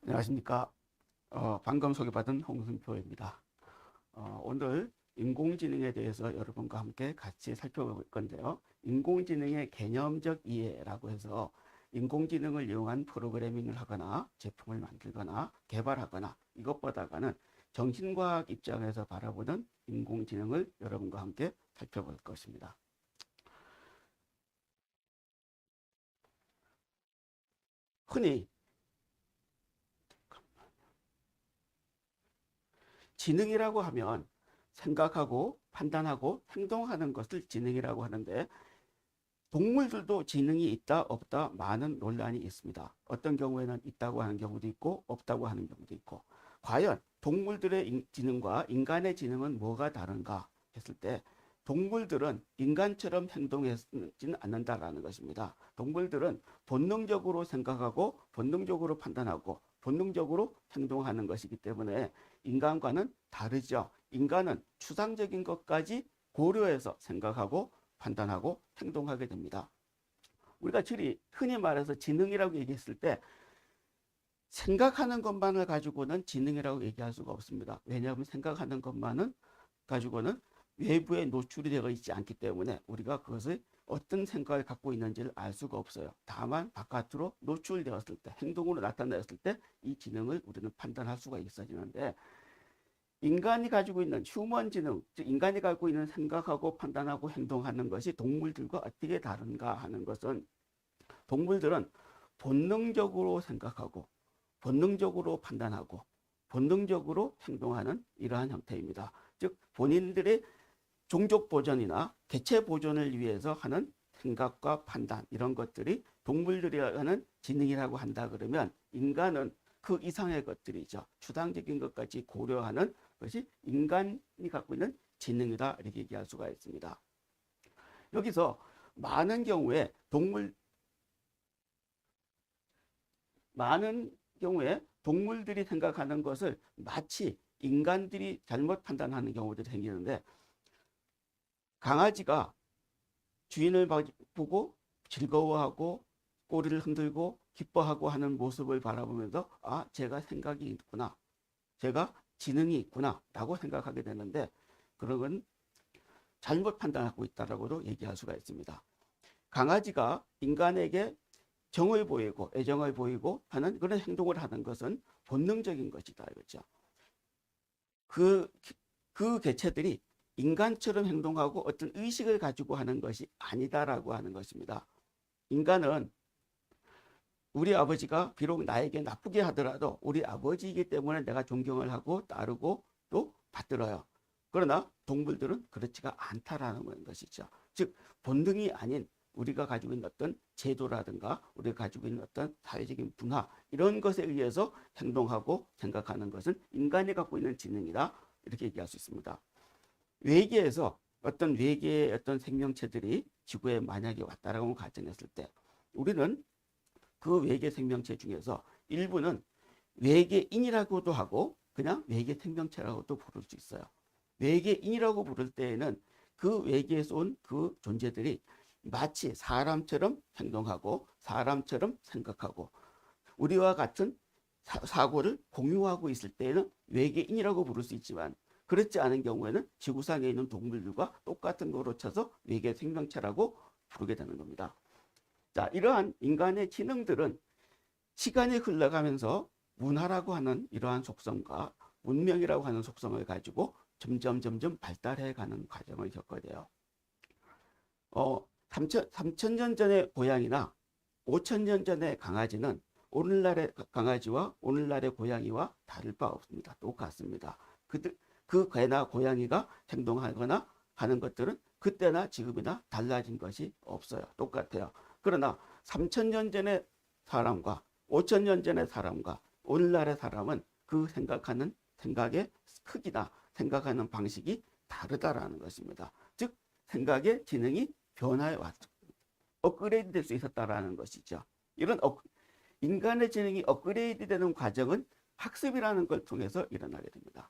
안녕하십니까. 방금 소개받은 홍승표입니다. 오늘 인공지능에 대해서 여러분과 함께 같이 살펴볼 건데요. 인공지능의 개념적 이해라고 해서 인공지능을 이용한 프로그래밍을 하거나 제품을 만들거나 개발하거나 이것보다는 정신과학 입장에서 바라보는 인공지능을 여러분과 함께 살펴볼 것입니다. 흔히 지능이라고 하면 생각하고 판단하고 행동하는 것을 지능이라고 하는데, 동물들도 지능이 있다 없다 많은 논란이 있습니다. 어떤 경우에는 있다고 하는 경우도 있고 없다고 하는 경우도 있고, 과연 동물들의 지능과 인간의 지능은 뭐가 다른가 했을 때 동물들은 인간처럼 행동하지는 않는다라는 것입니다. 동물들은 본능적으로 생각하고 본능적으로 판단하고 본능적으로 행동하는 것이기 때문에 인간과는 다르죠. 인간은 추상적인 것까지 고려해서 생각하고 판단하고 행동하게 됩니다. 우리가 흔히 말해서 지능이라고 얘기했을 때 생각하는 것만을 가지고는 지능이라고 얘기할 수가 없습니다. 왜냐하면 생각하는 것만은 가지고는 외부에 노출이 되어 있지 않기 때문에 우리가 그것을 어떤 생각을 갖고 있는지를 알 수가 없어요. 다만 바깥으로 노출되었을 때, 행동으로 나타났을 때 이 지능을 우리는 판단할 수가 있어지는데, 인간이 가지고 있는 휴먼 지능, 즉 인간이 갖고 있는 생각하고 판단하고 행동하는 것이 동물들과 어떻게 다른가 하는 것은, 동물들은 본능적으로 생각하고 본능적으로 판단하고 본능적으로 행동하는 이러한 형태입니다. 즉 본인들의 종족 보존이나 개체 보존을 위해서 하는 생각과 판단, 이런 것들이 동물들이 하는 지능이라고 한다 그러면, 인간은 그 이상의 것들이죠. 추상적인 것까지 고려하는 것이 인간이 갖고 있는 지능이다, 이렇게 얘기할 수가 있습니다. 여기서 많은 경우에 동물들이 생각하는 것을 마치 인간들이 잘못 판단하는 경우들이 생기는데, 강아지가 주인을 보고 즐거워하고 꼬리를 흔들고 기뻐하고 하는 모습을 바라보면서 제가 생각이 있구나, 제가 지능이 있구나 라고 생각하게 되는데, 그런 건 잘못 판단하고 있다라고도 얘기할 수가 있습니다. 강아지가 인간에게 정을 보이고 애정을 보이고 하는 그런 행동을 하는 것은 본능적인 것이다, 그렇죠? 그 개체들이 인간처럼 행동하고 어떤 의식을 가지고 하는 것이 아니다라고 하는 것입니다. 인간은 우리 아버지가 비록 나에게 나쁘게 하더라도 우리 아버지이기 때문에 내가 존경을 하고 따르고 또 받들어요. 그러나 동물들은 그렇지가 않다라는 것이죠. 즉 본능이 아닌 우리가 가지고 있는 어떤 제도라든가 우리가 가지고 있는 어떤 사회적인 문화, 이런 것에 의해서 행동하고 생각하는 것은 인간이 갖고 있는 지능이다, 이렇게 얘기할 수 있습니다. 외계에서 외계의 어떤 생명체들이 지구에 만약에 왔다라고 가정했을 때, 우리는 그 외계 생명체 중에서 일부는 외계인이라고도 하고 그냥 외계 생명체라고도 부를 수 있어요. 외계인이라고 부를 때에는 그 외계에서 온 그 존재들이 마치 사람처럼 행동하고 사람처럼 생각하고 우리와 같은 사고를 공유하고 있을 때에는 외계인이라고 부를 수 있지만, 그렇지 않은 경우에는 지구상에 있는 동물들과 똑같은 거로 쳐서 외계 생명체라고 부르게 되는 겁니다. 자, 이러한 인간의 지능들은 시간이 흘러가면서 문화라고 하는 이러한 속성과 문명이라고 하는 속성을 가지고 점점 발달해가는 과정을 겪어야 돼요. 3,000년 전의 고양이나 5,000년 전의 강아지는 오늘날의 강아지와 오늘날의 고양이와 다를 바 없습니다. 똑같습니다. 그 개나 고양이가 행동하거나 하는 것들은 그때나 지금이나 달라진 것이 없어요. 똑같아요. 그러나 3,000년 전의 사람과 5,000년 전의 사람과 오늘날의 사람은 그 생각하는 생각의 크기나 생각하는 방식이 다르다라는 것입니다. 즉 생각의 지능이 변화해 왔죠. 업그레이드 될 수 있었다라는 것이죠. 이런 인간의 지능이 업그레이드 되는 과정은 학습이라는 걸 통해서 일어나게 됩니다.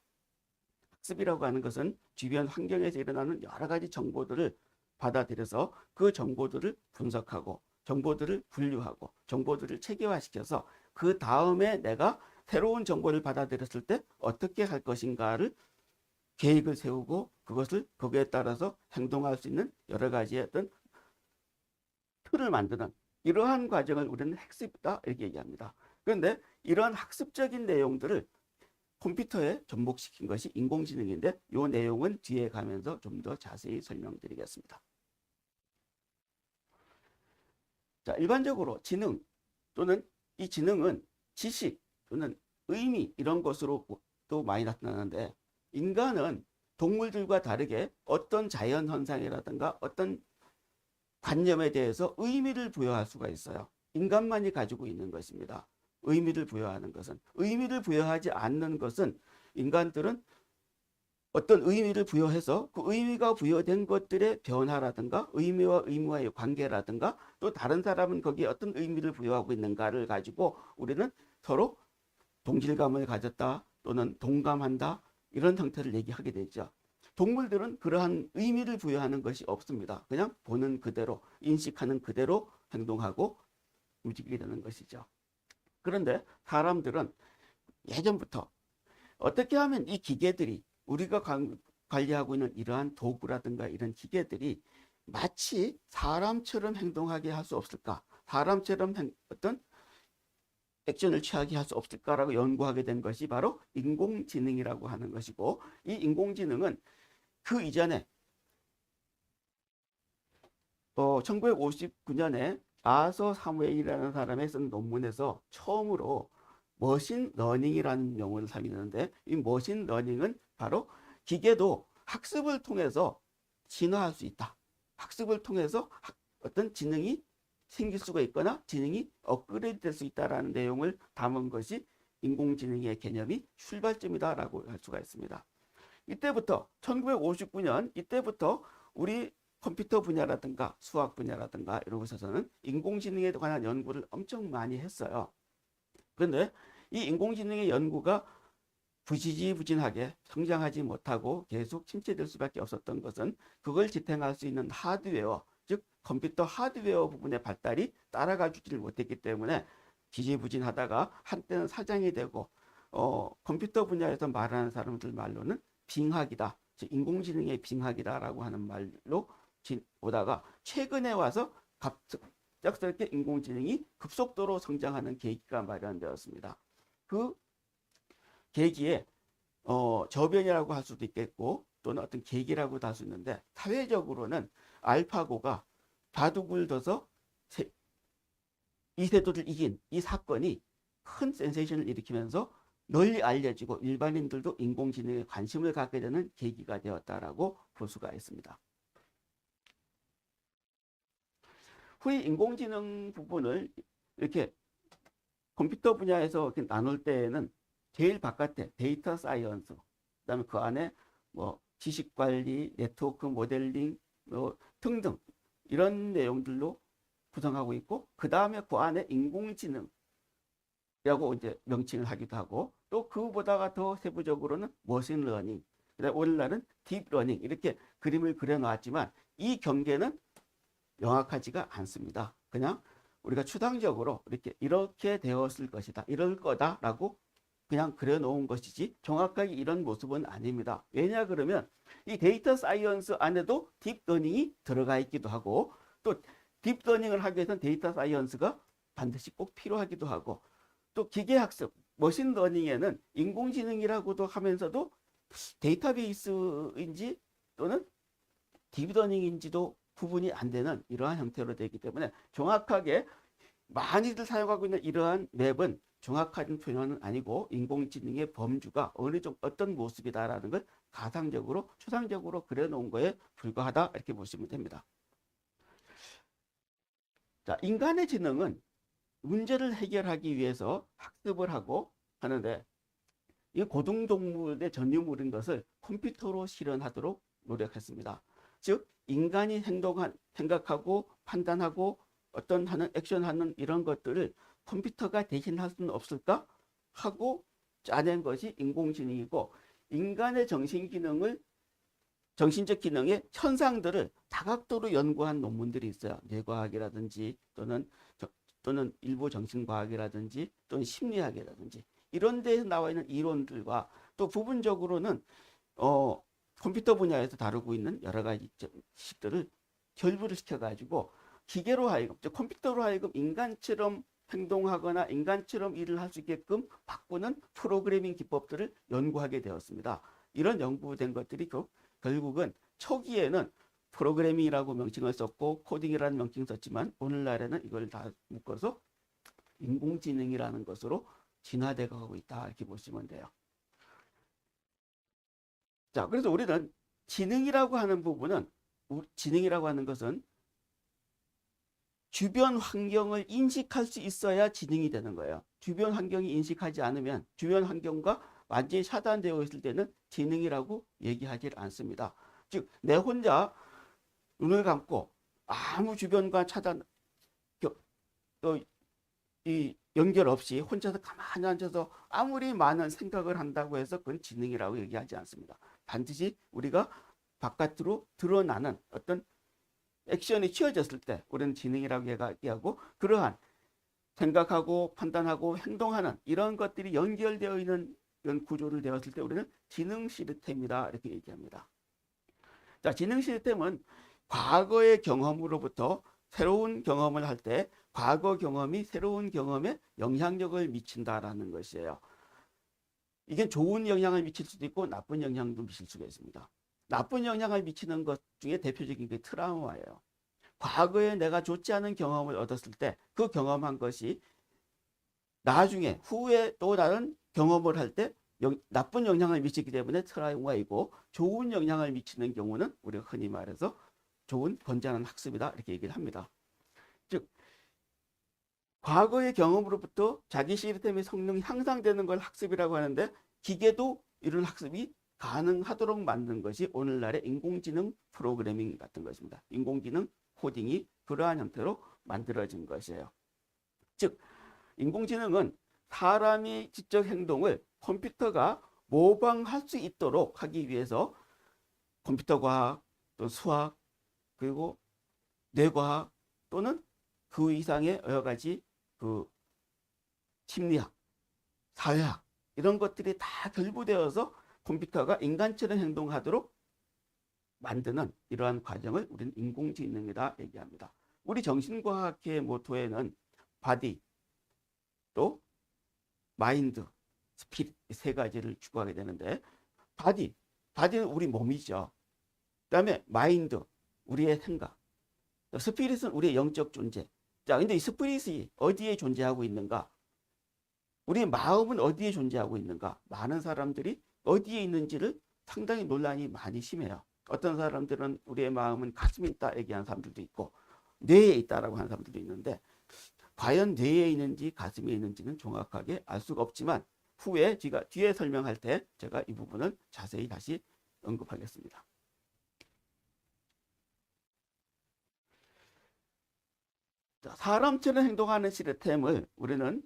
학습이라고 하는 것은 주변 환경에서 일어나는 여러 가지 정보들을 받아들여서 그 정보들을 분석하고 정보들을 분류하고 정보들을 체계화시켜서 그 다음에 내가 새로운 정보를 받아들였을 때 어떻게 할 것인가를 계획을 세우고 그것을 거기에 따라서 행동할 수 있는 여러 가지의 어떤 틀을 만드는 이러한 과정을 우리는 학습이다 이렇게 얘기합니다. 그런데 이러한 학습적인 내용들을 컴퓨터에 접목시킨 것이 인공지능인데 이 내용은 뒤에 가면서 좀 더 자세히 설명드리겠습니다. 자, 일반적으로 지능 또는 이 지능은 지식 또는 의미 이런 것으로 또 많이 나타나는데 인간은 동물들과 다르게 어떤 자연 현상이라든가 어떤 관념에 대해서 의미를 부여할 수가 있어요. 인간만이 가지고 있는 것입니다. 의미를 부여하는 것은. 의미를 부여하지 않는 것은 인간들은 어떤 의미를 부여해서 그 의미가 부여된 것들의 변화라든가 의미와 의무와의 관계라든가 또 다른 사람은 거기에 어떤 의미를 부여하고 있는가를 가지고 우리는 서로 동질감을 가졌다 또는 동감한다 이런 형태를 얘기하게 되죠. 동물들은 그러한 의미를 부여하는 것이 없습니다. 그냥 보는 그대로 인식하는 그대로 행동하고 움직이게 되는 것이죠. 그런데 사람들은 예전부터 어떻게 하면 이 기계들이 우리가 관리하고 있는 이러한 도구라든가 이런 기계들이 마치 사람처럼 행동하게 할 수 없을까? 사람처럼 어떤 액션을 취하게 할 수 없을까라고 연구하게 된 것이 바로 인공지능이라고 하는 것이고 이 인공지능은 그 이전에 1959년에 아서 사무엘이라는 사람이 쓴 논문에서 처음으로 머신 러닝이라는 용어를 사용했는데 이 머신 러닝은 바로 기계도 학습을 통해서 진화할 수 있다. 학습을 통해서 어떤 지능이 생길 수가 있거나 지능이 업그레이드 될 수 있다는 내용을 담은 것이 인공지능의 개념이 출발점이다라고 할 수가 있습니다. 이때부터 1959년 이때부터 우리 컴퓨터 분야라든가 수학 분야라든가 이런 곳에서는 인공지능에 관한 연구를 엄청 많이 했어요. 그런데 이 인공지능의 연구가 부지지부진하게 성장하지 못하고 계속 침체될 수밖에 없었던 것은 그걸 지탱할 수 있는 하드웨어, 즉 컴퓨터 하드웨어 부분의 발달이 따라가 주지를 못했기 때문에 지지부진하다가 한때는 사장이 되고 컴퓨터 분야에서 말하는 사람들 말로는 빙하기다, 즉 인공지능의 빙하기다라고 하는 말로 오다가 최근에 와서 갑작스럽게 인공지능이 급속도로 성장하는 계기가 마련되었습니다. 그 계기에 저변이라고 할 수도 있겠고 또는 어떤 계기라고도 할 수 있는데 사회적으로는 알파고가 바둑을 둬서 이세돌을 이긴 이 사건이 큰 센세이션을 일으키면서 널리 알려지고 일반인들도 인공지능에 관심을 갖게 되는 계기가 되었다라고 볼 수가 있습니다. 후에 인공지능 부분을 이렇게 컴퓨터 분야에서 이렇게 나눌 때에는 제일 바깥에 데이터 사이언스, 그다음에 그 안에 뭐 지식 관리, 네트워크 모델링 등등 이런 내용들로 구성하고 있고 그 다음에 그 안에 인공지능이라고 이제 명칭을 하기도 하고 또 그보다가 더 세부적으로는 머신러닝, 그다음에 오늘날은 딥러닝 이렇게 그림을 그려놨지만 이 경계는 명확하지가 않습니다. 그냥 우리가 추상적으로 이렇게 되었을 것이다, 이럴 거다라고 그냥 그려놓은 것이지 정확하게 이런 모습은 아닙니다. 왜냐 그러면 이 데이터 사이언스 안에도 딥러닝이 들어가 있기도 하고 또 딥러닝을 하기 위해서는 데이터 사이언스가 반드시 꼭 필요하기도 하고 또 기계학습, 머신러닝에는 인공지능이라고도 하면서도 데이터베이스인지 또는 딥러닝인지도 구분이 안 되는 이러한 형태로 되기 때문에 정확하게 많이들 사용하고 있는 이러한 맵은 정확한 표현은 아니고 인공지능의 범주가 어떤 모습이다라는 걸 가상적으로 추상적으로 그려놓은 거에 불과하다 이렇게 보시면 됩니다. 자, 인간의 지능은 문제를 해결하기 위해서 학습을 하고 하는데 이 고등동물의 전유물인 것을 컴퓨터로 실현하도록 노력했습니다. 즉 인간이 생각하고 판단하고 어떤 하는 액션하는 이런 것들을 컴퓨터가 대신할 수는 없을까 하고 짜낸 것이 인공지능이고 인간의 정신적 기능의 현상들을 다각도로 연구한 논문들이 있어요. 뇌과학이라든지 또는 일부 정신과학이라든지 또는 심리학이라든지 이런 데에서 나와 있는 이론들과 또 부분적으로는 컴퓨터 분야에서 다루고 있는 여러 가지 식들을 결부를 시켜가지고 기계로 하여금, 즉 컴퓨터로 하여금 인간처럼 행동하거나 인간처럼 일을 할 수 있게끔 바꾸는 프로그래밍 기법들을 연구하게 되었습니다. 이런 연구된 것들이 결국은 초기에는 프로그래밍이라고 명칭을 썼고 코딩이라는 명칭을 썼지만 오늘날에는 이걸 다 묶어서 인공지능이라는 것으로 진화되어 가고 있다, 이렇게 보시면 돼요. 자, 그래서 우리는 지능이라고 하는 부분은, 지능이라고 하는 것은 주변 환경을 인식할 수 있어야 지능이 되는 거예요. 주변 환경이 인식하지 않으면, 주변 환경과 완전히 차단되어 있을 때는 지능이라고 얘기하지 않습니다. 즉, 내 혼자 눈을 감고 아무 주변과 차단, 또 이 연결 없이 혼자서 가만히 앉아서 아무리 많은 생각을 한다고 해서 그건 지능이라고 얘기하지 않습니다. 반드시 우리가 바깥으로 드러나는 어떤 액션이 취해졌을 때 우리는 지능이라고 얘기하고, 그러한 생각하고 판단하고 행동하는 이런 것들이 연결되어 있는 이런 구조를 되었을 때 우리는 지능 시스템이다, 이렇게 얘기합니다. 자, 지능 시스템은 과거의 경험으로부터 새로운 경험을 할 때 과거 경험이 새로운 경험에 영향력을 미친다라는 것이에요. 이게 좋은 영향을 미칠 수도 있고 나쁜 영향도 미칠 수가 있습니다. 나쁜 영향을 미치는 것 중에 대표적인 게 트라우마예요. 과거에 내가 좋지 않은 경험을 얻었을 때 그 경험한 것이 나중에 후에 또 다른 경험을 할 때 나쁜 영향을 미치기 때문에 트라우마이고, 좋은 영향을 미치는 경우는 우리가 흔히 말해서 좋은 건전한 학습이다, 이렇게 얘기를 합니다. 즉 과거의 경험으로부터 자기 시스템의 성능이 향상되는 걸 학습이라고 하는데, 기계도 이런 학습이 가능하도록 만든 것이 오늘날의 인공지능 프로그래밍 같은 것입니다. 인공지능 코딩이 그러한 형태로 만들어진 것이에요. 즉 인공지능은 사람의 지적 행동을 컴퓨터가 모방할 수 있도록 하기 위해서 컴퓨터 과학, 또 수학, 그리고 뇌과학 또는 그 이상의 여러 가지 심리학, 사회학 이런 것들이 다 결부되어서 컴퓨터가 인간처럼 행동하도록 만드는 이러한 과정을 우리는 인공지능이다 얘기합니다. 우리 정신과학의 모토에는 바디, 또 마인드, 스피릿 세 가지를 추구하게 되는데, 바디는 우리 몸이죠. 그 다음에 마인드, 우리의 생각, 스피릿은 우리의 영적 존재. 자, 근데 이 스피릿이 어디에 존재하고 있는가? 우리의 마음은 어디에 존재하고 있는가? 많은 사람들이 어디에 있는지를 상당히 논란이 많이 심해요. 어떤 사람들은 우리의 마음은 가슴에 있다 얘기하는 사람들도 있고, 뇌에 있다라고 하는 사람들도 있는데, 과연 뇌에 있는지 가슴에 있는지는 정확하게 알 수가 없지만 후에 제가 뒤에 설명할 때 제가 이 부분을 자세히 다시 언급하겠습니다. 사람처럼 행동하는 시스템을 우리는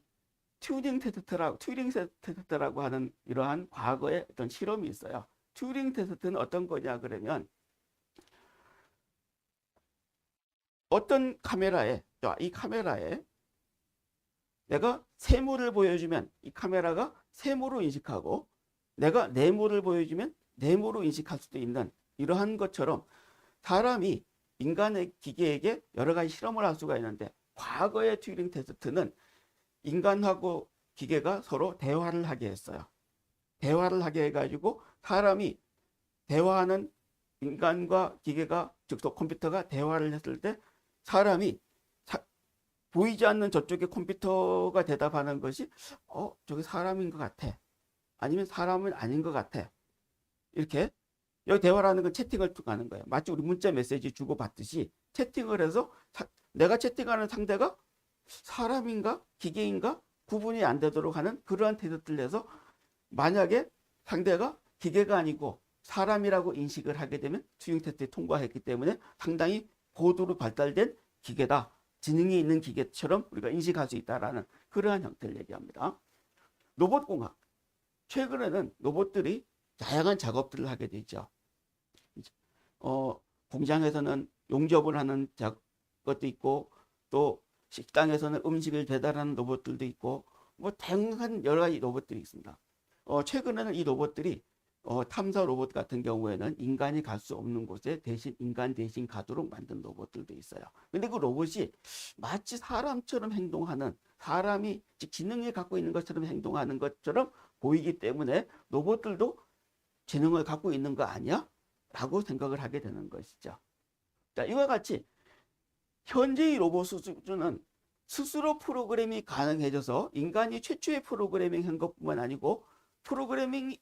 튜링 테스트라고 하는 이러한 과거의 어떤 실험이 있어요. 튜링 테스트는 어떤 거냐 그러면, 어떤 카메라에, 이 카메라에 내가 세모를 보여주면 이 카메라가 세모로 인식하고, 내가 네모를 보여주면 네모로 인식할 수도 있는 이러한 것처럼 사람이 인간의 기계에게 여러 가지 실험을 할 수가 있는데, 과거의 튜링 테스트는 인간하고 기계가 서로 대화를 하게 했어요. 대화를 하게 해가지고 사람이 대화하는, 인간과 기계가, 즉 컴퓨터가 대화를 했을 때 사람이 보이지 않는 저쪽에 컴퓨터가 대답하는 것이 저게 사람인 것 같아, 아니면 사람은 아닌 것 같아, 이렇게. 여기 대화라는 건 채팅을 통하는 거예요. 마치 우리 문자 메시지 주고받듯이 채팅을 해서 내가 채팅하는 상대가 사람인가 기계인가 구분이 안 되도록 하는 그러한 테스트를 해서, 만약에 상대가 기계가 아니고 사람이라고 인식을 하게 되면 튜링 테스트에 통과했기 때문에 상당히 고도로 발달된 기계다, 지능이 있는 기계처럼 우리가 인식할 수 있다라는 그러한 형태를 얘기합니다. 로봇공학, 최근에는 로봇들이 다양한 작업들을 하게 되죠. 공장에서는 용접을 하는 것도 있고, 또 식당에서는 음식을 배달하는 로봇들도 있고, 뭐 다양한 여러 가지 로봇들이 있습니다. 최근에는 이 로봇들이 탐사 로봇 같은 경우에는 인간이 갈 수 없는 곳에 인간 대신 가도록 만든 로봇들도 있어요. 근데 그 로봇이 마치 사람처럼 행동하는, 사람이 지능을 갖고 있는 것처럼 행동하는 것처럼 보이기 때문에 로봇들도 지능을 갖고 있는 거 아니야? 라고 생각을 하게 되는 것이죠. 자, 이와 같이 현재의 로봇 수준은 스스로 프로그래밍이 가능해져서 인간이 최초의 프로그래밍 한 것뿐만 아니고 프로그램이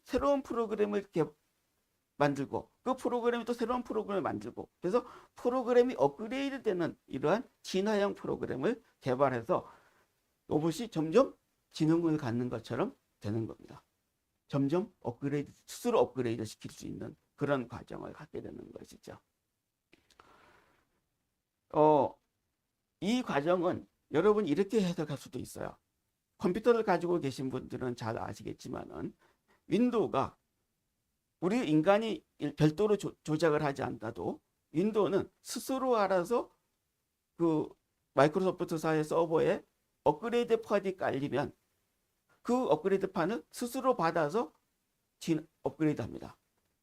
새로운 프로그램을 만들고 그 프로그램이 또 새로운 프로그램을 만들고 그래서 프로그램이 업그레이드 되는 이러한 진화형 프로그램을 개발해서 로봇이 점점 지능을 갖는 것처럼 되는 겁니다. 점점 스스로 업그레이드 시킬 수 있는 그런 과정을 갖게 되는 것이죠. 이 과정은 여러분 이렇게 해석할 수도 있어요. 컴퓨터를 가지고 계신 분들은 잘 아시겠지만은 윈도우가 우리 인간이 별도로 조작을 하지 않아도 윈도우는 스스로 알아서 그 마이크로소프트사의 서버에 업그레이드 판이 깔리면 그 업그레이드 판을 스스로 받아서 업그레이드 합니다.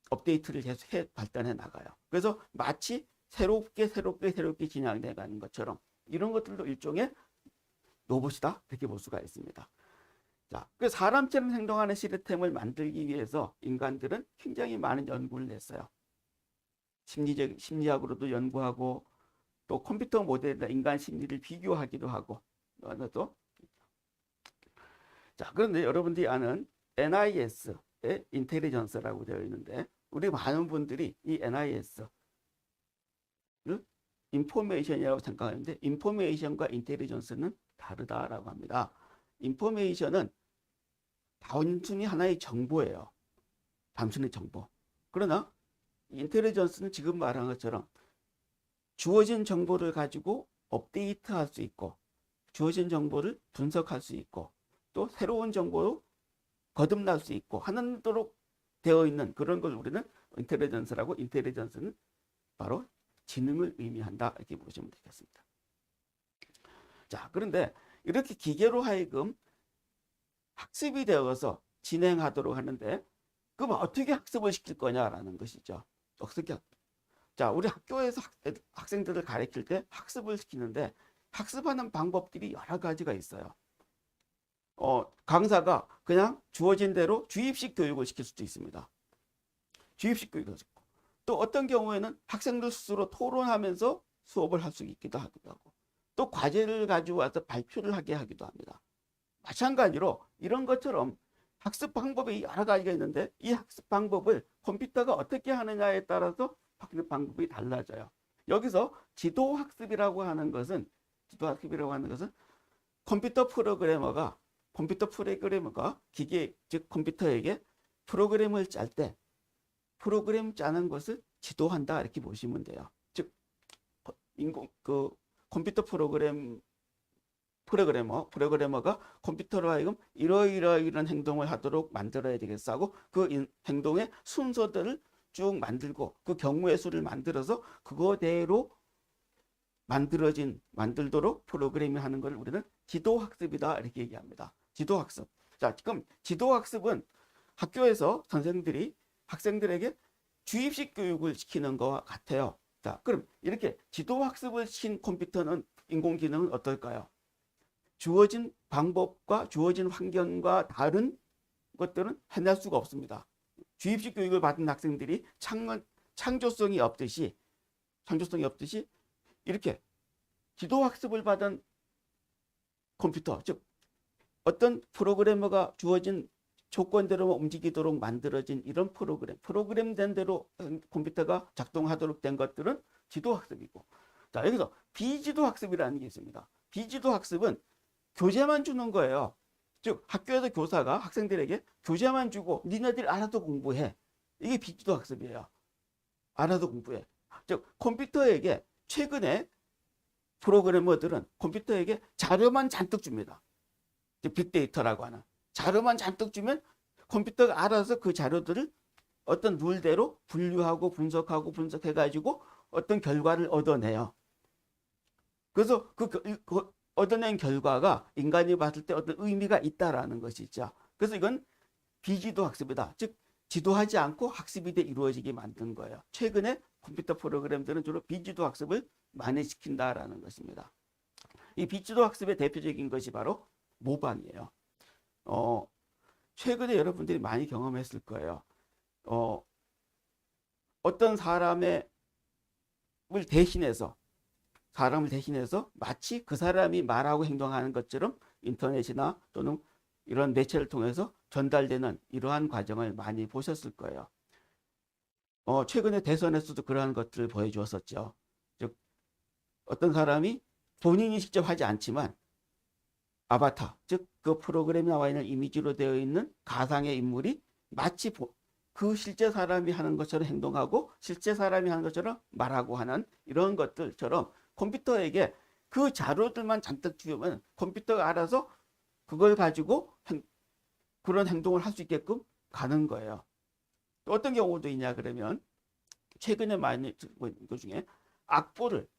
업데이트를 계속 발전해 나가요. 그래서 마치 새롭게 진행돼 가는 것처럼 이런 것들도 일종의 로봇이다 이렇게 볼 수가 있습니다. 자, 그 사람처럼 행동하는 시스템을 만들기 위해서 인간들은 굉장히 많은 연구를 했어요. 심리학으로도 연구하고 또 컴퓨터 모델이나 인간 심리를 비교하기도 하고 또 자, 그런데 여러분들이 아는 NIS의 인텔리전스라고 되어 있는데 우리 많은 분들이 이 NIS를 인포메이션이라고 생각하는데 인포메이션과 인텔리전스는 다르다라고 합니다. 인포메이션은 단순히 하나의 정보예요. 단순히 정보. 그러나 인텔리전스는 지금 말한 것처럼 주어진 정보를 가지고 업데이트할 수 있고 주어진 정보를 분석할 수 있고 또 새로운 정보로 거듭날 수 있고 하도록 되어 있는 그런 걸 우리는 인텔리전스라고 인텔리전스는 바로 지능을 의미한다 이렇게 보시면 되겠습니다. 자, 그런데 이렇게 기계로 하여금 학습이 되어서 진행하도록 하는데 그럼 어떻게 학습을 시킬 거냐라는 것이죠. 자, 우리 학교에서 학생들을 가르칠 때 학습을 시키는데 학습하는 방법들이 여러 가지가 있어요. 강사가 그냥 주어진 대로 주입식 교육을 시킬 수도 있습니다. 주입식 교육을 시키고 또 어떤 경우에는 학생들 스스로 토론하면서 수업을 할 수 있기도 하고 또 과제를 가지고 와서 발표를 하게 하기도 합니다. 마찬가지로 이런 것처럼 학습 방법이 여러 가지가 있는데 이 학습 방법을 컴퓨터가 어떻게 하느냐에 따라서 학습 방법이 달라져요. 여기서 지도학습이라고 하는 것은 컴퓨터 프로그래머가 기계 즉 컴퓨터에게 프로그램을 짤 때 프로그램 짜는 것을 지도한다 이렇게 보시면 돼요. 즉 컴퓨터 프로그래머가 컴퓨터로 하여금 이런 행동을 하도록 만들어야 되겠어 하고 그 행동의 순서들을 쭉 만들고 그 경우의 수를 만들어서 그거대로 만들도록 프로그래밍 하는 걸 우리는 지도학습이다 이렇게 얘기합니다. 지도학습. 자, 지금 지도학습은 학교에서 선생들이 학생들에게 주입식 교육을 시키는 것과 같아요. 자, 그럼 이렇게 지도학습을 시킨 컴퓨터는 인공지능은 어떨까요? 주어진 방법과 주어진 환경과 다른 것들은 해낼 수가 없습니다. 주입식 교육을 받은 학생들이 창조성이 없듯이 이렇게 지도학습을 받은 컴퓨터, 즉 어떤 프로그래머가 주어진 조건대로 움직이도록 만들어진 이런 프로그램된 대로 컴퓨터가 작동하도록 된 것들은 지도학습이고, 자, 여기서 비지도학습이라는 게 있습니다. 비지도학습은 교재만 주는 거예요. 즉 학교에서 교사가 학생들에게 교재만 주고 니네들 알아서 공부해. 이게 비지도학습이에요. 알아서 공부해. 즉 컴퓨터에게 최근에 프로그래머들은 컴퓨터에게 자료만 잔뜩 줍니다. 즉 빅데이터라고 하는 자료만 잔뜩 주면 컴퓨터가 알아서 그 자료들을 어떤 룰대로 분류하고 분석해가지고 어떤 결과를 얻어내요. 그래서 얻어낸 결과가 인간이 봤을 때 어떤 의미가 있다라는 것이죠. 그래서 이건 비지도 학습이다. 즉 지도하지 않고 학습이 이루어지게 만든 거예요. 최근에 컴퓨터 프로그램들은 주로 비지도 학습을 많이 시킨다라는 것입니다. 이 비지도 학습의 대표적인 것이 바로 모방이에요. 최근에 여러분들이 많이 경험했을 거예요. 어떤 사람을 대신해서 마치 그 사람이 말하고 행동하는 것처럼 인터넷이나 또는 이런 매체를 통해서 전달되는 이러한 과정을 많이 보셨을 거예요. 최근에 대선에서도 그러한 것들을 보여주었었죠. 즉 어떤 사람이 본인이 직접 하지 않지만 아바타, 즉 그 프로그램에 나와 있는 이미지로 되어 있는 가상의 인물이 마치 그 실제 사람이 하는 것처럼 행동하고 실제 사람이 하는 것처럼 말하고 하는 이런 것들처럼 컴퓨터에게 그 자료들만 잔뜩 주면 컴퓨터가 알아서 그걸 가지고 그런 행동을 할 수 있게끔 가는 거예요. 또 어떤 경우도 있냐 그러면 최근에 많이 듣고 있는 것 중에 악보를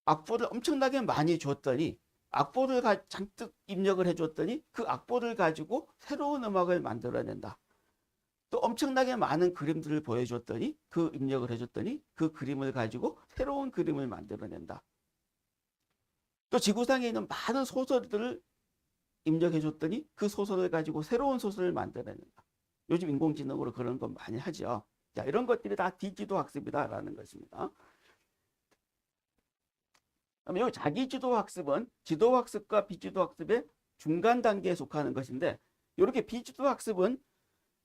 엄청나게 많이 줬더니 악보를 잔뜩 입력을 해줬더니 그 악보를 가지고 새로운 음악을 만들어낸다. 또 엄청나게 많은 그림들을 보여줬더니 그 입력을 해줬더니 그 그림을 가지고 새로운 그림을 만들어낸다. 또 지구상에 있는 많은 소설들을 입력해줬더니 그 소설을 가지고 새로운 소설을 만들어낸다. 요즘 인공지능으로 그런 거 많이 하죠. 자, 이런 것들이 다 디지도 학습이다라는 것입니다. 그러면 자기지도 학습은 지도 학습과 비지도 학습의 중간 단계에 속하는 것인데 이렇게 비지도 학습은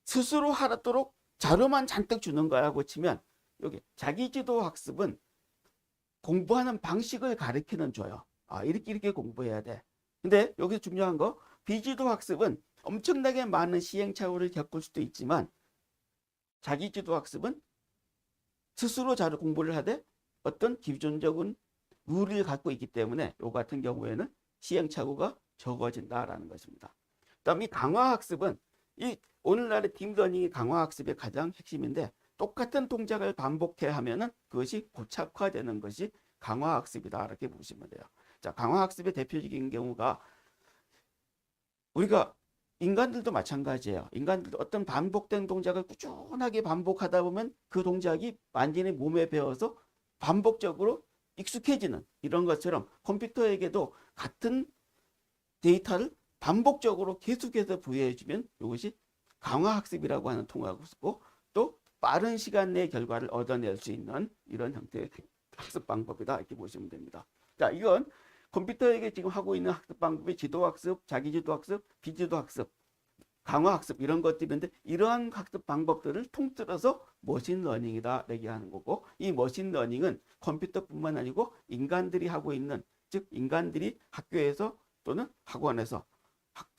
스스로 하도록 자료만 잔뜩 주는 거라고 치면 여기 자기지도 학습은 공부하는 방식을 가르치는 줘요. 이렇게 공부해야 돼. 근데 여기서 중요한 거 비지도 학습은 엄청나게 많은 시행착오를 겪을 수도 있지만 자기지도 학습은 스스로 자료 공부를 하되 어떤 기존적인 룰을 갖고 있기 때문에 이 같은 경우에는 시행착오가 적어진다라는 것입니다. 그다음 이 강화학습은 이 오늘날의 딥러닝이 강화학습의 가장 핵심인데 똑같은 동작을 반복해야 하면은 그것이 고착화되는 것이 강화학습이다 이렇게 보시면 돼요. 자, 강화학습의 대표적인 경우가 우리가 인간들도 마찬가지예요. 인간들도 어떤 반복된 동작을 꾸준하게 반복하다 보면 그 동작이 완전히 몸에 배어서 반복적으로 익숙해지는 이런 것처럼 컴퓨터에게도 같은 데이터를 반복적으로 계속해서 부여해주면 이것이 강화학습이라고 하는 통합을 쓰고 또 빠른 시간 내에 결과를 얻어낼 수 있는 이런 형태의 학습 방법이다 이렇게 보시면 됩니다. 자, 이건 컴퓨터에게 지금 하고 있는 학습 방법이 지도학습, 자기지도학습, 비지도학습, 강화학습 이런 것들인데 이러한 학습 방법들을 통틀어서 머신러닝이다 얘기하는 거고 이 머신러닝은 컴퓨터뿐만 아니고 인간들이 하고 있는 즉 인간들이 학교에서 또는 학원에서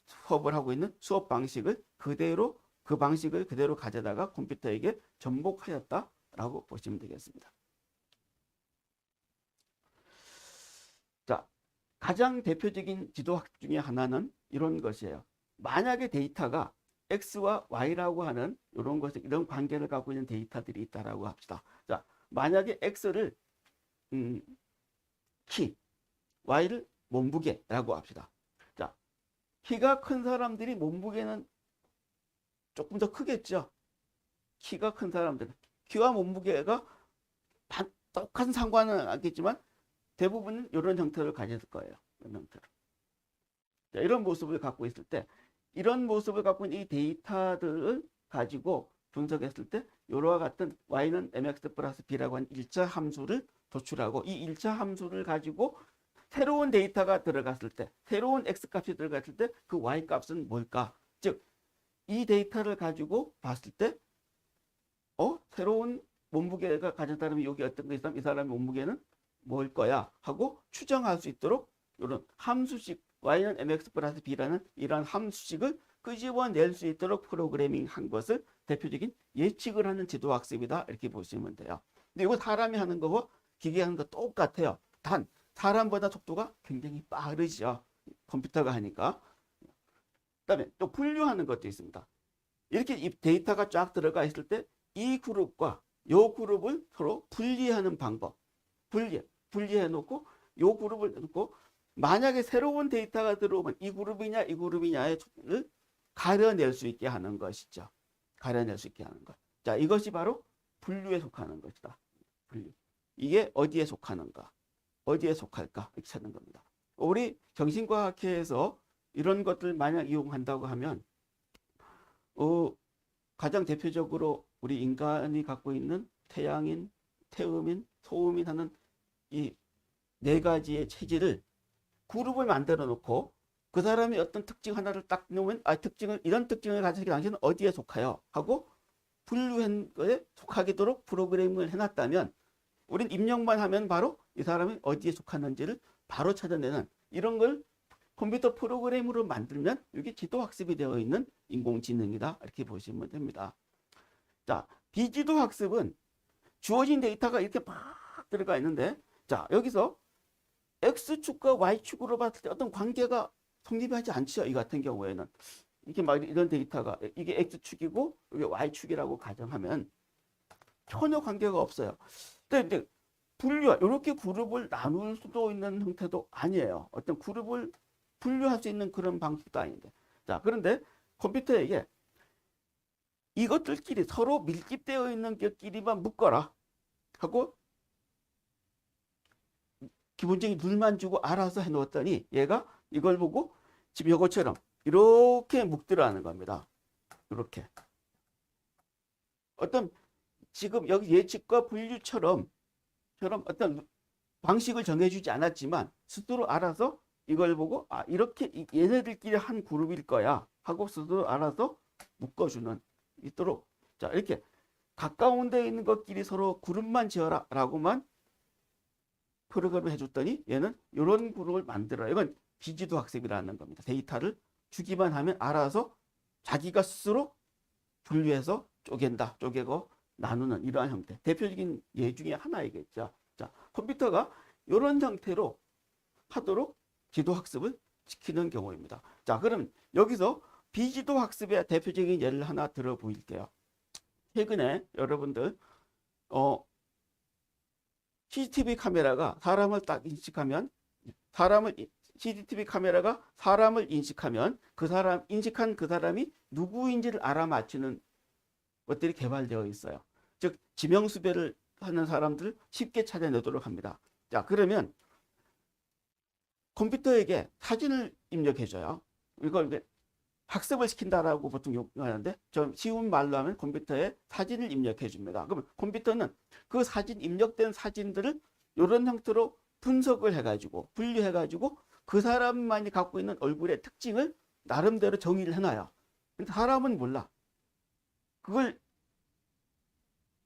수업을 하고 있는 수업 방식을 그대로 그 방식을 그대로 가져다가 컴퓨터에게 전복하였다라고 보시면 되겠습니다. 자, 가장 대표적인 지도학습 중에 하나는 이런 것이에요. 만약에 데이터가 X와 Y라고 하는 이런 것을 이런 관계를 갖고 있는 데이터들이 있다라고 합시다. 자, 만약에 X를 키, Y를 몸무게라고 합시다. 자, 키가 큰 사람들이 몸무게는 조금 더 크겠죠. 키가 큰 사람들은 키와 몸무게가 똑같은 상관은 않겠지만 대부분은 이런 형태를 가질 거예요. 이런 형태로. 자, 이런 모습을 갖고 있을 때 이런 모습을 갖고 있는 이 데이터들을 가지고 분석했을 때 이와 같은 y는 mx 플러스 b라고 하는 1차 함수를 도출하고 이 1차 함수를 가지고 새로운 데이터가 들어갔을 때 새로운 x값이 들어갔을 때 그 y값은 뭘까? 즉 이 데이터를 가지고 봤을 때 새로운 몸무게가 가졌다면 여기 어떤 게 있으면 이 사람의 몸무게는 뭘 거야 하고 추정할 수 있도록 이런 함수식 y는 mx 플러스 b라는 이러한 함수식을 끄집어낼 수 있도록 프로그래밍 한 것을 대표적인 예측을 하는 지도학습이다 이렇게 보시면 돼요. 근데 이거 사람이 하는 거고 기계 하는 거 똑같아요. 단 사람보다 속도가 굉장히 빠르죠. 컴퓨터가 하니까. 그다음에 또 분류하는 것도 있습니다. 이렇게 이 데이터가 쫙 들어가 있을 때 이 그룹과 이 그룹을 서로 분리하는 방법. 분리해 놓고 이 그룹을 놓고 만약에 새로운 데이터가 들어오면 이 그룹이냐 이 그룹이냐를 가려낼 수 있게 하는 것이죠. 가려낼 수 있게 하는 것. 자, 이것이 바로 분류에 속하는 것이다. 분류. 이게 어디에 속하는가? 어디에 속할까? 이렇게 찾는 겁니다. 우리 정신과학회에서 이런 것들 만약 이용한다고 하면 가장 대표적으로 우리 인간이 갖고 있는 태양인, 태음인, 소음인 하는 이 네 가지의 체질을 그룹을 만들어 놓고 그 사람이 어떤 특징 하나를 딱 놓으면 이런 특징을 가지고 당신은 어디에 속하여 하고 분류한 거에 속하도록 프로그램을 해놨다면 우린 입력만 하면 바로 이 사람이 어디에 속하는지를 바로 찾아내는 이런 걸 컴퓨터 프로그램으로 만들면 이게 지도학습이 되어 있는 인공지능이다. 이렇게 보시면 됩니다. 자, 비지도학습은 주어진 데이터가 이렇게 막 들어가 있는데, 자, 여기서 X축과 Y축으로 봤을 때 어떤 관계가 성립하지 않죠. 이 같은 경우에는. 이렇게 막 이런 데이터가, 이게 X축이고, 이게 Y축이라고 가정하면 전혀 관계가 없어요. 근데 이렇게 그룹을 나눌 수도 있는 형태도 아니에요. 어떤 그룹을 분류할 수 있는 그런 방식도 아닌데. 자, 그런데 컴퓨터에게 이것들끼리 서로 밀집되어 있는 것끼리만 묶어라 하고 기본적인 룰만 주고 알아서 해놓았더니 얘가 이걸 보고 지금 이것처럼 이렇게 묶더라는 겁니다. 이렇게. 어떤 지금 여기 예측과 분류처럼 어떤 방식을 정해주지 않았지만 스스로 알아서 이걸 보고 이렇게 얘네들끼리 한 그룹일 거야 하고 스스로 알아서 묶어주는 있도록 자 이렇게 가까운 데 있는 것끼리 서로 그룹만 지어라 라고만 프로그램을 해줬더니 얘는 이런 그룹을 만들어요. 이건 비지도 학습이라는 겁니다. 데이터를 주기만 하면 알아서 자기가 스스로 분류해서 쪼개고 나누는 이러한 형태. 대표적인 예 중에 하나이겠죠. 자, 컴퓨터가 이런 형태로 하도록 지도 학습을 시키는 경우입니다. 자, 그럼 여기서 비지도 학습의 대표적인 예를 하나 들어 보일게요. 최근에 여러분들 CCTV 카메라가 사람을 딱 인식하면 CCTV 카메라가 사람을 인식하면 인식한 그 사람이 누구인지를 알아맞히는 것들이 개발되어 있어요. 즉 지명수배를 하는 사람들 쉽게 찾아내도록 합니다. 자, 그러면 컴퓨터에게 사진을 입력해줘요. 이걸 학습을 시킨다라고 보통 요구하는데 좀 쉬운 말로 하면 컴퓨터에 사진을 입력해 줍니다. 그러면 컴퓨터는 그 입력된 사진들을 이런 형태로 분석을 해가지고 분류해가지고 그 사람만이 갖고 있는 얼굴의 특징을 나름대로 정의를 해놔요. 근데 사람은 몰라. 그걸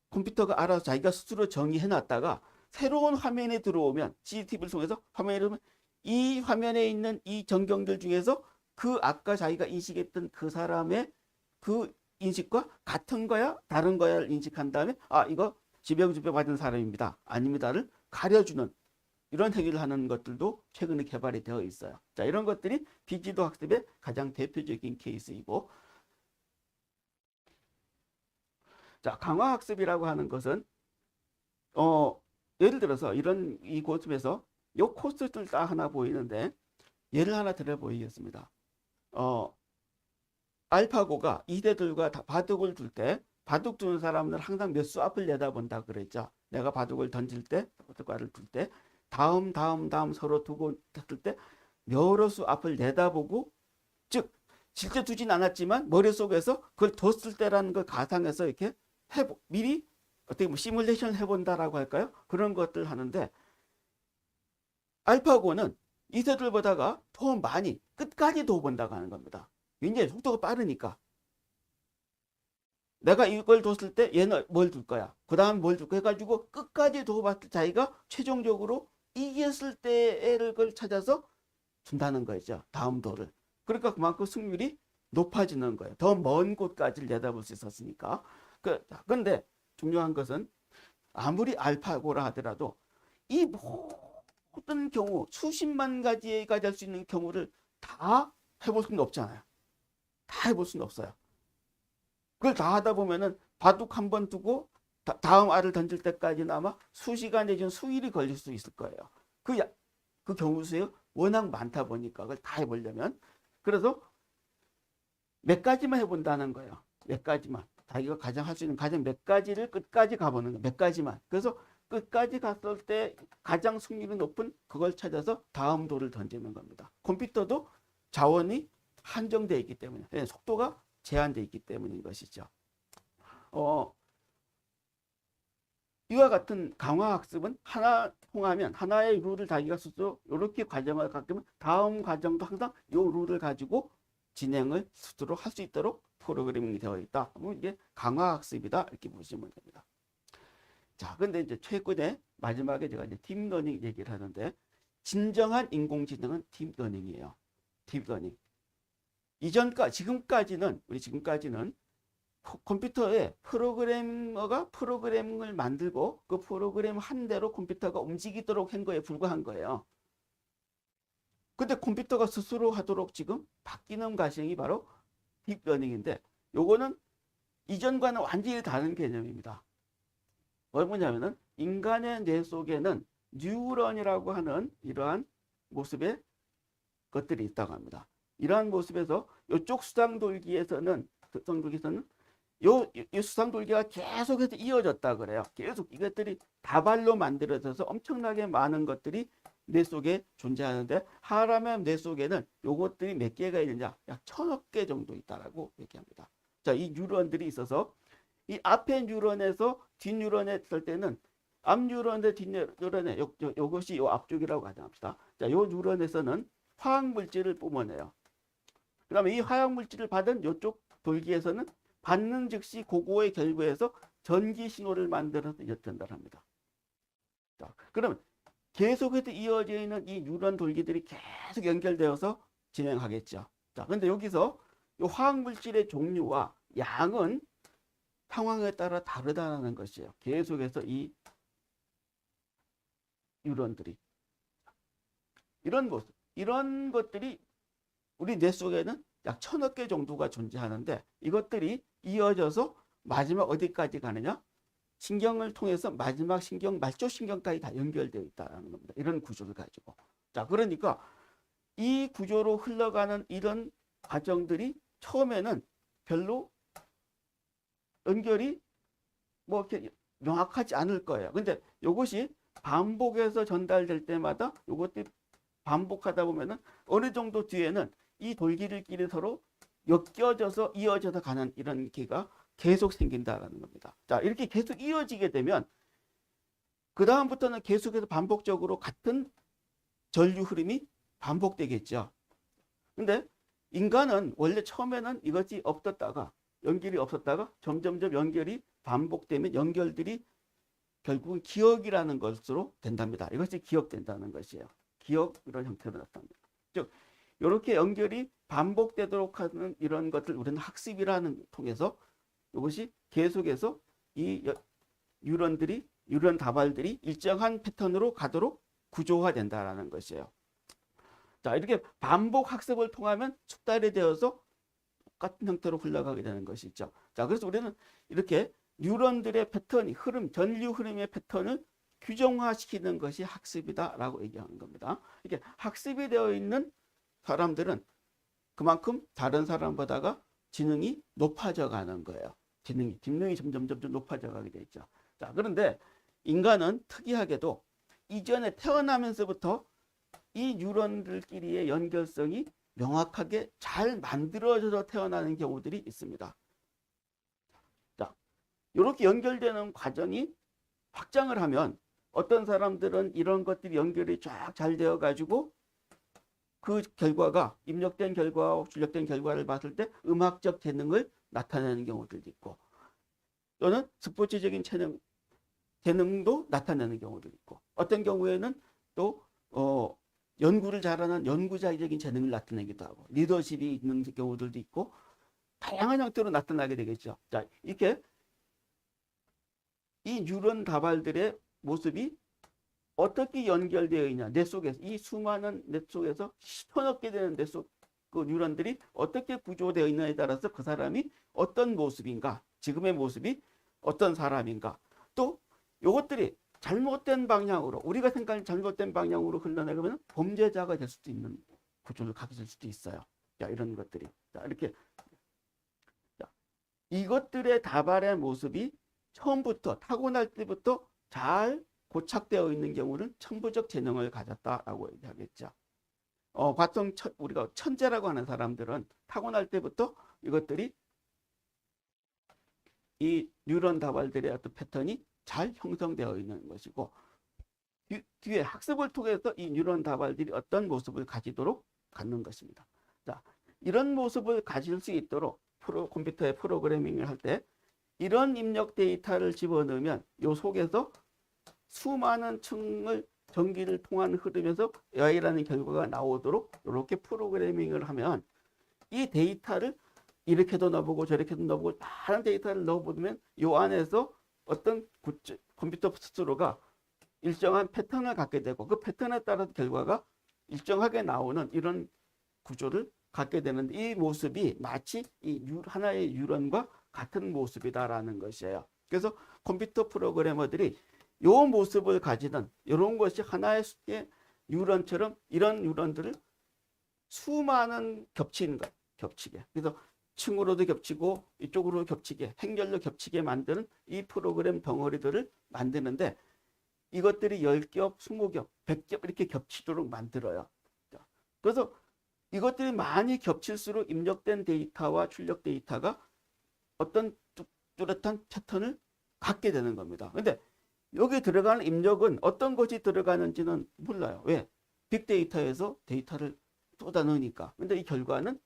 컴퓨터가 알아서 자기가 스스로 정의해놨다가 새로운 화면에 들어오면 CCTV를 통해서 화면에 들어오면 이 화면에 있는 이 전경들 중에서 그 아까 자기가 인식했던 그 사람의 그 인식과 같은 거야 다른 거야를 인식한 다음에 이거 지명수배 받은 사람입니다 아닙니다를 가려주는 이런 행위를 하는 것들도 최근에 개발이 되어 있어요. 자, 이런 것들이 비지도 학습의 가장 대표적인 케이스이고, 자, 강화학습이라고 하는 것은 예를 들어서 이 고습에서 이 코스들 딱 하나 보이는데 예를 하나 들어 보이겠습니다. 알파고가 이대들과 바둑을 둘 때 바둑 두는 사람은 항상 몇 수 앞을 내다본다 그랬죠. 내가 바둑을 던질 때 바둑과를 둘 때 다음 서로 두고 뒀을 때 여러 수 앞을 내다보고 즉 실제 두진 않았지만 머릿속에서 그걸 뒀을 때라는 걸 가상해서 이렇게 미리 어떻게 시뮬레이션 해본다라고 할까요? 그런 것들 하는데 알파고는 이세돌보다가 더 많이 끝까지 둬본다고 하는 겁니다. 굉장히 속도가 빠르니까 내가 이걸 뒀을 때 얘는 뭘 둘 거야 그 다음 뭘 줄까 해가지고 끝까지 둬봤을 때 자기가 최종적으로 이겼을 때를 걸 찾아서 준다는 거죠. 다음 도를. 그러니까 그만큼 승률이 높아지는 거예요. 더 먼 곳까지 내다볼 수 있었으니까. 그런데 중요한 것은 아무리 알파고라 하더라도 이 모든 경우 수십만 가지가 될 수 있는 경우를 다 해볼 수는 없잖아요. 다 해볼 수는 없어요. 그걸 다 하다 보면은 바둑 한 번 두고 다음 알을 던질 때까지는 아마 수시간 내지는 수일이 걸릴 수 있을 거예요. 그 경우 수에 워낙 많다 보니까 그걸 다 해보려면. 그래서 몇 가지만 해본다는 거예요. 몇 가지만. 자기가 가장 할 수 있는 가장 몇 가지를 끝까지 가보는 거예요. 몇 가지만. 그래서 끝까지 갔을 때 가장 승률이 높은 그걸 찾아서 다음 돌을 던지는 겁니다. 컴퓨터도 자원이 한정되어 있기 때문에, 속도가 제한되어 있기 때문인 것이죠. 이와 같은 강화학습은 하나 통하면 하나의 룰을 자기가 스스로 이렇게 과정을 갖으면 다음 과정도 항상 이 룰을 가지고 진행을 스스로 할 수 있도록 프로그래밍이 되어 있다. 이게 강화학습이다. 이렇게 보시면 됩니다. 자, 근데 이제 최근에 마지막에 제가 이제 딥러닝 얘기를 하는데, 진정한 인공지능은 딥러닝이에요. 딥러닝. 지금까지는 컴퓨터에 프로그래머가 프로그램을 만들고 그 프로그램 한 대로 컴퓨터가 움직이도록 한 거에 불과한 거예요. 근데 컴퓨터가 스스로 하도록 지금 바뀌는 과정이 바로 딥러닝인데, 요거는 이전과는 완전히 다른 개념입니다. 뭐냐면은 인간의 뇌 속에는 뉴런이라고 하는 이러한 모습의 것들이 있다고 합니다. 이러한 모습에서 이쪽 수상돌기에서는 이 수상돌기가 계속해서 이어졌다 그래요. 계속 이것들이 다발로 만들어져서 엄청나게 많은 것들이 뇌 속에 존재하는데, 사람의 뇌 속에는 요것들이 몇 개가 있느냐, 약 1000억 개 정도 있다라고 얘기합니다. 자, 이 뉴런들이 있어서 이 앞에 뉴런에서 뒷 뉴런에 있을 때는 앞 뉴런에 뒷 뉴런에 요것이 요 앞쪽이라고 가정합시다. 자, 요 뉴런에서는 화학 물질을 뿜어내요. 그다음에 이 화학 물질을 받은 요쪽 돌기에서는 받는 즉시 그거에 결부해서 전기 신호를 만들어서 전달을 합니다. 자, 그러면 계속해서 이어져 있는 이 뉴런 돌기들이 계속 연결되어서 진행하겠죠. 자, 근데 여기서 이 화학 물질의 종류와 양은 상황에 따라 다르다는 것이에요. 계속해서 이 뉴런들이 이런 것들이 우리 뇌 속에는 약 1000억 개 정도가 존재하는데, 이것들이 이어져서 마지막 어디까지 가느냐? 신경을 통해서 마지막 신경, 말초신경까지 다 연결되어 있다는 겁니다. 이런 구조를 가지고. 자, 그러니까 이 구조로 흘러가는 이런 과정들이 처음에는 별로 연결이 뭐 이렇게 명확하지 않을 거예요. 근데 이것이 반복해서 전달될 때마다 이것들이 반복하다 보면은 어느 정도 뒤에는 이 돌기들끼리 서로 엮여져서 이어져서 가는 이런 기가 계속 생긴다라는 겁니다. 자, 이렇게 계속 이어지게 되면 그 다음부터는 계속해서 반복적으로 같은 전류 흐름이 반복되겠죠. 근데 인간은 원래 처음에는 이것이 없었다가 연결이 없었다가 점점점 연결이 반복되면 연결들이 결국은 기억이라는 것으로 된답니다. 이것이 기억된다는 것이에요. 기억, 이런 형태로 나타납니다. 즉 이렇게 연결이 반복되도록 하는 이런 것을 우리는 학습이라는 통해서 이것이 계속해서 이 뉴런 다발들이 일정한 패턴으로 가도록 구조화된다라는 것이에요. 자, 이렇게 반복 학습을 통하면 숙달이 되어서 똑같은 형태로 흘러가게 되는 것이죠. 자, 그래서 우리는 이렇게 뉴런들의 패턴이 전류 흐름의 패턴을 규정화시키는 것이 학습이다라고 얘기하는 겁니다. 이게 학습이 되어 있는 사람들은 그만큼 다른 사람보다가 지능이 높아져 가는 거예요. 지능이 점점 높아져 가게 돼 있죠. 자, 그런데 인간은 특이하게도 이전에 태어나면서부터 이 뉴런들끼리의 연결성이 명확하게 잘 만들어져서 태어나는 경우들이 있습니다. 자, 이렇게 연결되는 과정이 확장을 하면 어떤 사람들은 이런 것들이 연결이 쫙 잘 되어 가지고 그 결과가 입력된 결과와 출력된 결과를 봤을 때 음악적 재능을 나타내는 경우들도 있고, 또는 스포츠적인 재능도 나타내는 경우도 있고, 어떤 경우에는 또 연구를 잘하는 연구자적인 재능을 나타내기도 하고, 리더십이 있는 경우들도 있고, 다양한 형태로 나타나게 되겠죠. 자, 이렇게 이 뉴런 다발들의 모습이 어떻게 연결되어 있냐, 뇌 속에서 이 수많은 뇌 속에서 1000억 개 되는 뇌 속 그 뉴런들이 어떻게 구조되어 있느냐에 따라서 그 사람이 어떤 모습인가, 지금의 모습이 어떤 사람인가, 또 이것들이 잘못된 방향으로, 우리가 생각하는 잘못된 방향으로 흘러나가면 범죄자가 될 수도 있는 구조를 갖게 될 수도 있어요. 자, 이런 것들이. 자, 이렇게. 자, 이것들의 다발의 모습이 처음부터, 타고날 때부터 잘 고착되어 있는 경우는 천부적 재능을 가졌다라고 얘기하겠죠. 보통 우리가 천재라고 하는 사람들은 타고날 때부터 이것들이 이 뉴런 다발들의 어떤 패턴이 잘 형성되어 있는 것이고, 뒤에 학습을 통해서 이 뉴런 다발들이 어떤 모습을 가지도록 갖는 것입니다. 자, 이런 모습을 가질 수 있도록 컴퓨터의 프로그래밍을 할 때 이런 입력 데이터를 집어넣으면 이 속에서 수많은 층을 전기를 통한 흐름에서 Y라는 결과가 나오도록 이렇게 프로그래밍을 하면 이 데이터를 이렇게도 넣어보고 저렇게도 넣어보고 많은 데이터를 넣어보면 이 안에서 어떤 컴퓨터 스스로가 일정한 패턴을 갖게 되고 그 패턴에 따라서 결과가 일정하게 나오는 이런 구조를 갖게 되는데, 이 모습이 마치 이 하나의 뉴런과 같은 모습이다라는 것이에요. 그래서 컴퓨터 프로그래머들이 이 모습을 가지는 이런 것이 하나의 뉴런처럼 이런 뉴런들을 수많은 겹치는 것, 겹치게. 그래서 층으로도 겹치고 이쪽으로 겹치게, 행렬로 겹치게 만드는 이 프로그램 덩어리들을 만드는데 이것들이 10겹, 20겹, 100겹 이렇게 겹치도록 만들어요. 그래서 이것들이 많이 겹칠수록 입력된 데이터와 출력 데이터가 어떤 뚜렷한 패턴을 갖게 되는 겁니다. 근데 여기 들어가는 입력은 어떤 것이 들어가는지는 몰라요. 왜? 빅데이터에서 데이터를 쏟아 넣으니까. 근데 이 결과는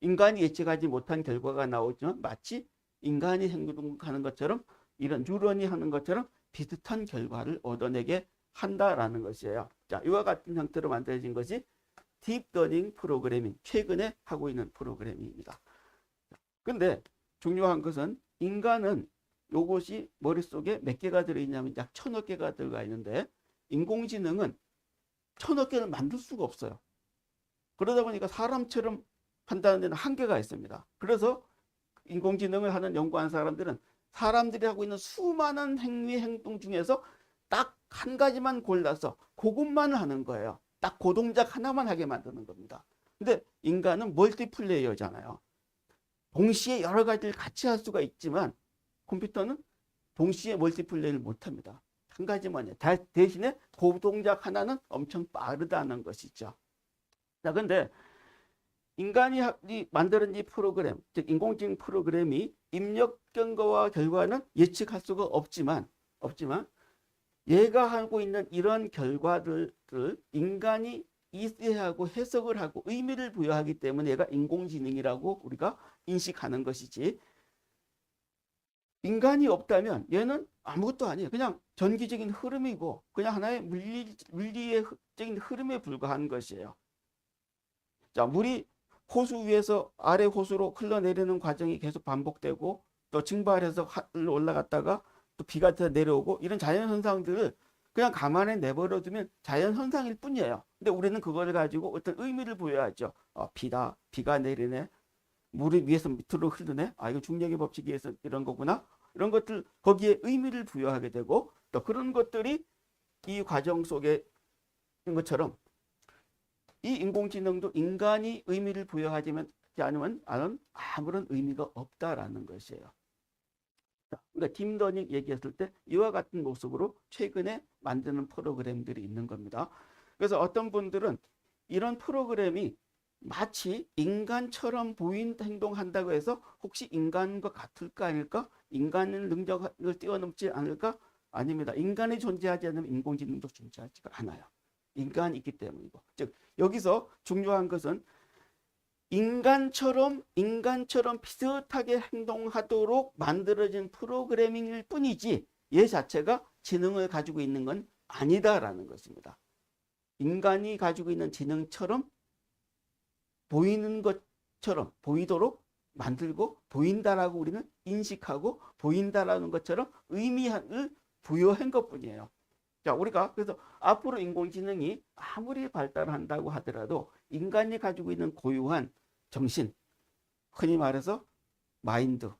인간이 예측하지 못한 결과가 나오지만 마치 인간이 행동하는 것처럼, 이런 뉴런이 하는 것처럼 비슷한 결과를 얻어내게 한다라는 것이에요. 자, 이와 같은 형태로 만들어진 것이 딥러닝 프로그래밍, 최근에 하고 있는 프로그래밍입니다. 근데 중요한 것은 인간은 이것이 머릿속에 몇 개가 들어있냐면 약 1000여 개가 들어가 있는데 인공지능은 1000여 개를 만들 수가 없어요. 그러다 보니까 사람처럼 판단하는 데는 한계가 있습니다. 그래서 인공지능을 하는 연구하는 사람들은 사람들이 하고 있는 수많은 행위, 행동 중에서 딱 한 가지만 골라서 그것만 하는 거예요. 딱 그 동작 하나만 하게 만드는 겁니다. 근데 인간은 멀티플레이어잖아요. 동시에 여러 가지를 같이 할 수가 있지만 컴퓨터는 동시에 멀티플레이를 못합니다. 한 가지만 해요. 대신에 그 동작 하나는 엄청 빠르다는 것이죠. 자, 근데 인간이 만드는 이 프로그램, 즉 인공지능 프로그램이 입력된 거와 결과는 예측할 수가 없지만 얘가 하고 있는 이런 결과들을 인간이 이해하고 해석을 하고 의미를 부여하기 때문에 얘가 인공지능이라고 우리가 인식하는 것이지, 인간이 없다면 얘는 아무것도 아니에요. 그냥 전기적인 흐름이고 그냥 하나의 물리적인 흐름에 불과한 것이에요. 자, 물이 호수 위에서 아래 호수로 흘러내리는 과정이 계속 반복되고 또 증발해서 하늘로 올라갔다가 또 비가 내려오고 이런 자연현상들을 그냥 가만히 내버려 두면 자연현상일 뿐이에요. 근데 우리는 그걸 가지고 어떤 의미를 부여하죠. 비가 내리네. 물이 위에서 밑으로 흐르네. 이거 중력의 법칙에 의해서 이런 거구나. 이런 것들 거기에 의미를 부여하게 되고 또 그런 것들이 이 과정 속에 있는 것처럼 이 인공지능도 인간이 의미를 부여하지 않으면 아무런 의미가 없다라는 것이에요. 그러니까 딥러닝 얘기했을 때 이와 같은 모습으로 최근에 만드는 프로그램들이 있는 겁니다. 그래서 어떤 분들은 이런 프로그램이 마치 인간처럼 행동한다고 해서 혹시 인간과 같을까 아닐까? 인간의 능력을 뛰어넘지 않을까? 아닙니다. 인간이 존재하지 않으면 인공지능도 존재하지가 않아요. 인간이 있기 때문이고. 즉 여기서 중요한 것은 인간처럼 비슷하게 행동하도록 만들어진 프로그래밍일 뿐이지 얘 자체가 지능을 가지고 있는 건 아니다라는 것입니다. 인간이 가지고 있는 지능처럼 보이는 것처럼 보이도록 만들고 보인다라고 우리는 인식하고 보인다라는 것처럼 의미를 부여한 것뿐이에요. 자, 우리가 그래서 앞으로 인공지능이 아무리 발달한다고 하더라도 인간이 가지고 있는 고유한 정신, 흔히 말해서 마인드,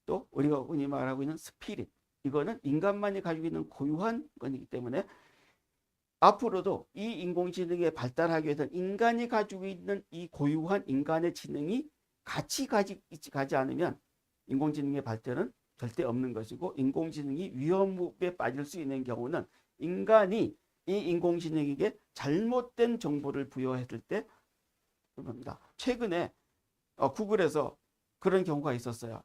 또 우리가 흔히 말하고 있는 스피릿, 이거는 인간만이 가지고 있는 고유한 것이기 때문에 앞으로도 이 인공지능에 발달하기 위해서는 인간이 가지고 있는 이 고유한 인간의 지능이 같이 가지 않으면 인공지능의 발전은 절대 없는 것이고, 인공지능이 위험에 빠질 수 있는 경우는 인간이 이 인공지능에게 잘못된 정보를 부여했을 때 그럽니다. 최근에 구글에서 그런 경우가 있었어요.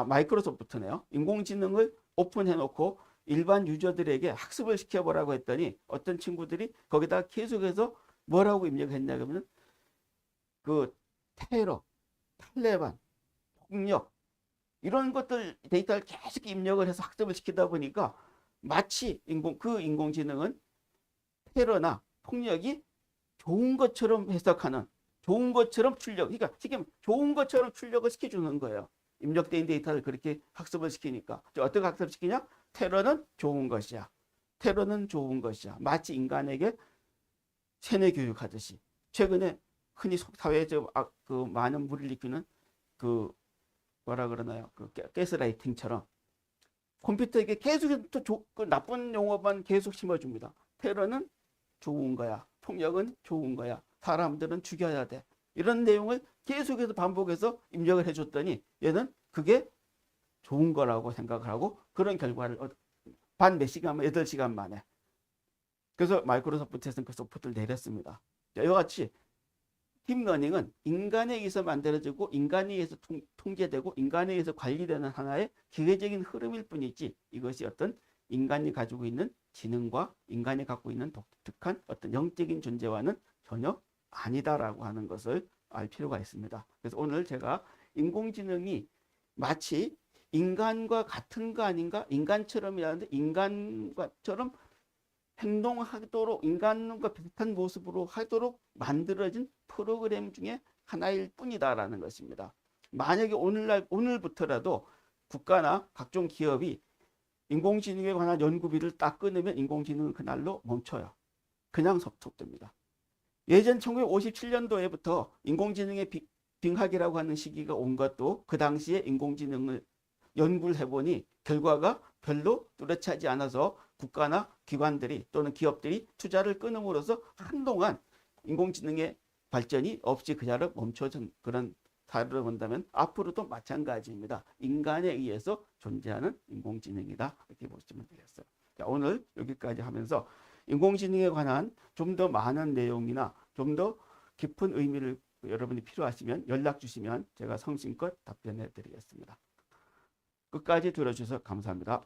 마이크로소프트네요. 인공지능을 오픈해놓고 일반 유저들에게 학습을 시켜보라고 했더니 어떤 친구들이 거기다 계속해서 뭐라고 입력했냐 그러면 그 테러, 탈레반, 폭력 이런 것들 데이터를 계속 입력을 해서 학습을 시키다 보니까 마치 그 인공지능은 테러나 폭력이 좋은 것처럼 해석하는, 좋은 것처럼 그러니까 지금 좋은 것처럼 출력을 시켜주는 거예요. 입력된 데이터를 그렇게 학습을 시키니까. 어떻게 학습시키냐? 테러는 좋은 것이야. 테러는 좋은 것이야. 마치 인간에게 세뇌 교육하듯이. 최근에 흔히 사회에서 그 많은 물을 일으키는 그 뭐라 그러나요? 그 가스라이팅처럼 컴퓨터에게 계속해서 그 나쁜 용어만 계속 심어줍니다. 테러는 좋은 거야. 폭력은 좋은 거야. 사람들은 죽여야 돼. 이런 내용을 계속해서 반복해서 입력을 해줬더니 얘는 그게 좋은 거라고 생각을 하고 그런 결과를 반 몇 시간, 8시간 만에. 그래서 마이크로소프트에서는 그 소프트를 내렸습니다. 이와 같이 딥러닝은 인간에 의해서 만들어지고 인간에 의해서 통제되고 인간에 의해서 관리되는 하나의 기계적인 흐름일 뿐이지, 이것이 어떤 인간이 가지고 있는 지능과 인간이 갖고 있는 독특한 어떤 영적인 존재와는 전혀 아니다라고 하는 것을 알 필요가 있습니다. 그래서 오늘 제가 인공지능이 마치 인간과 같은 거 아닌가? 인간처럼이라는데 인간처럼 행동하도록, 인간과 비슷한 모습으로 하도록 만들어진 프로그램 중에 하나일 뿐이다라는 것입니다. 만약에 오늘부터라도 국가나 각종 기업이 인공지능에 관한 연구비를 딱 끊으면 인공지능은 그날로 멈춰요. 그냥 속됩니다. 예전 1957년도에부터 인공지능의 빙하기라고 하는 시기가 온 것도 그 당시에 인공지능을 연구를 해보니 결과가 별로 뚜렷하지 않아서 국가나 기관들이 또는 기업들이 투자를 끊음으로써 한동안 인공지능의 발전이 없이 그 자리로 멈춰진 그런 사례를 본다면 앞으로도 마찬가지입니다. 인간에 의해서 존재하는 인공지능이다, 이렇게 보시면 되겠어요. 자, 오늘 여기까지 하면서 인공지능에 관한 좀 더 많은 내용이나 좀 더 깊은 의미를 여러분이 필요하시면 연락 주시면 제가 성심껏 답변해 드리겠습니다. 끝까지 들어주셔서 감사합니다.